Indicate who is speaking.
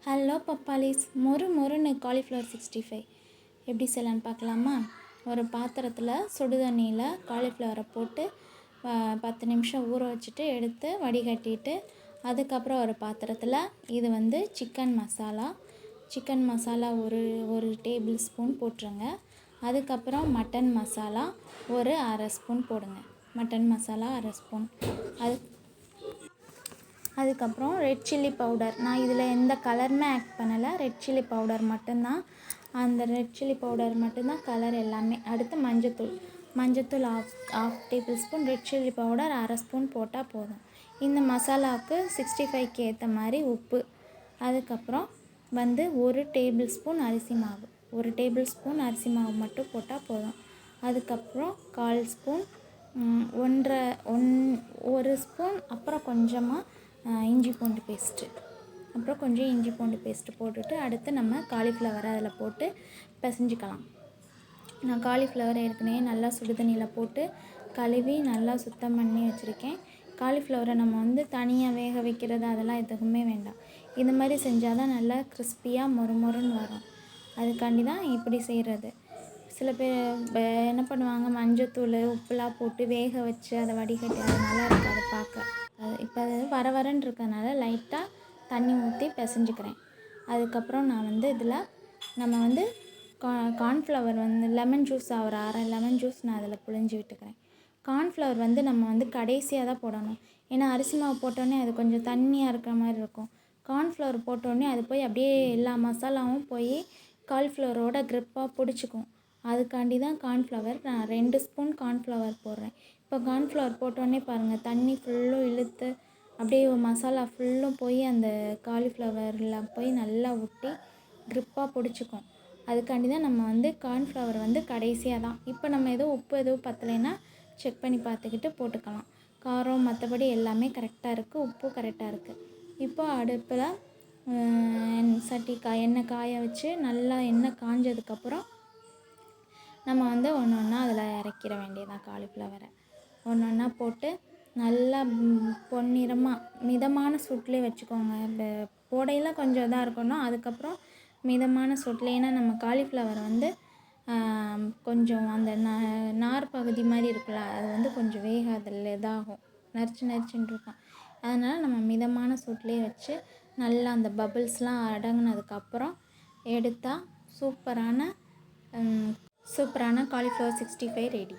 Speaker 1: Hello பப்பாளிஸ், மொறுன்னு cauliflower 65 எப்படி செய்யலான்னு பார்க்கலாமா? ஒரு பாத்திரத்தில் சுடு தண்ணியில் காலிஃப்ளவரை போட்டு 10 நிமிஷம் ஊற வச்சுட்டு எடுத்து வடிகட்டிட்டு, அதுக்கப்புறம் ஒரு பாத்திரத்தில் இது சிக்கன் மசாலா ஒரு டேபிள் ஸ்பூன் போட்டுருங்க. அதுக்கப்புறம் மட்டன் மசாலா ஒரு அரை ஸ்பூன் போடுங்க. மட்டன் மசாலா அரை ஸ்பூன். அதுக்கப்புறம் ரெட் சில்லி பவுடர், நான் இதில் எந்த கலருமே ஆட் பண்ணலை, ரெட் சில்லி பவுடர் மட்டும்தான். அந்த ரெட் சில்லி பவுடர் மட்டும்தான் கலர் எல்லாமே. அடுத்து மஞ்சத்தூள் half tablespoon, red chilli powder அரை ஸ்பூன் போட்டால் போதும். இந்த மசாலாவுக்கு 65க்கு ஏற்ற மாதிரி உப்பு. அதுக்கப்புறம் ஒரு டேபிள் ஸ்பூன் அரிசி மாவு மட்டும் போட்டால் போதும். அதுக்கப்புறம் 1/4 ஸ்பூன், ஒரு ஸ்பூன், அப்புறம் கொஞ்சமாக இஞ்சி பூண்டு பேஸ்ட்டு போட்டுட்டு, அடுத்து நம்ம காலிஃப்ளவரை அதில் போட்டு பிசைஞ்சிக்கலாம். நான் காலிஃப்ளவர் ஏற்கனவே நல்லா சுடு தண்ணியில் போட்டு கழுவி நல்லா சுத்தம் பண்ணி வச்சுருக்கேன். காலிஃப்ளவரை நம்ம தனியாக வேக வைக்கிறது அதெல்லாம் எதுவுமே வேண்டாம். இந்த மாதிரி செஞ்சால் தான் நல்லா கிறிஸ்பியாக மொறுன்னு வரும். அதுக்காண்டி தான் இப்படி செய்கிறது. சில பேர் என்ன பண்ணுவாங்க, மஞ்சத்தூள் உப்புலாம் போட்டு வேக வச்சு அதை வடிகட்டி, அது நல்லா இருக்காது பார்க்க. இப்போ அது வரன்னு இருக்கிறதுனால லைட்டாக தண்ணி ஊற்றி பிசைஞ்சிக்கிறேன். அதுக்கப்புறம் நான் இதில் நம்ம கார்ன்ஃப்ளவர் லெமன் ஜூஸ், ஒரு அரை லெமன் ஜூஸ் நான் அதில் புழிஞ்சு விட்டுக்கிறேன். கார்ன்ஃப்ளவர் நம்ம கடைசியாக தான் போடணும். ஏன்னா அரிசி மாவு போட்டோடனே அது கொஞ்சம் தண்ணியாக இருக்கிற மாதிரி இருக்கும். கார்ன்ஃப்ளவர் போட்டோடனே அது போய் அப்படியே எல்லா மசாலாவும் போய் காலிஃப்ளவரோட க்ரிப்பாக பிடிச்சிக்கும். அதுக்காண்டி தான் கார்ன்ஃப்ளவர், நான் 2 ஸ்பூன் கார்ன்ஃப்ளவர் போடுறேன். இப்போ கார்ன்ஃப்ளவர் போட்டோடனே பாருங்கள், தண்ணி ஃபுல்லும் இழுத்து அப்படியே மசாலா ஃபுல்லும் போய் அந்த காலிஃப்ளவரில் போய் நல்லா ஒட்டி க்ரிப்பாக பிடிச்சிக்கும். அதுக்காண்டி தான் நம்ம கார்ன்ஃப்ளவர் கடைசியாக தான். இப்போ நம்ம உப்பு எதுவும் பத்தலைன்னா செக் பண்ணி பார்த்துக்கிட்டு போட்டுக்கலாம். காரம் மற்றபடி எல்லாமே கரெக்டாக இருக்குது, உப்பு கரெக்டாக இருக்குது. இப்போ அடுப்பில் எண்ணெய் காய வச்சு நல்லா எண்ணெய் காஞ்சதுக்கப்புறம் நம்ம ஒன்று ஒன்றா அதில் இறக்கிற வேண்டியதான். காலிஃப்ளவரை ஒன்று போட்டு நல்லா பொன்னிறமாக மிதமான சூட்லேயே வச்சுக்கோங்க. இந்த போடையில் கொஞ்சம் இதாக இருக்கணும். அதுக்கப்புறம் மிதமான சூட்டில், ஏன்னா நம்ம காலிஃப்ளவர் கொஞ்சம் அந்த நார் பகுதி மாதிரி இருக்குல்ல, அது கொஞ்சம் வேகாதில் இதாகும், நரிச்சுன்னு இருக்கும். அதனால் நம்ம மிதமான சூட்லேயே வச்சு நல்லா அந்த பபிள்ஸ்லாம் அடங்கினதுக்கப்புறம் எடுத்தால் சூப்பரான காலிஃப்ளவர் 65 ரெடி.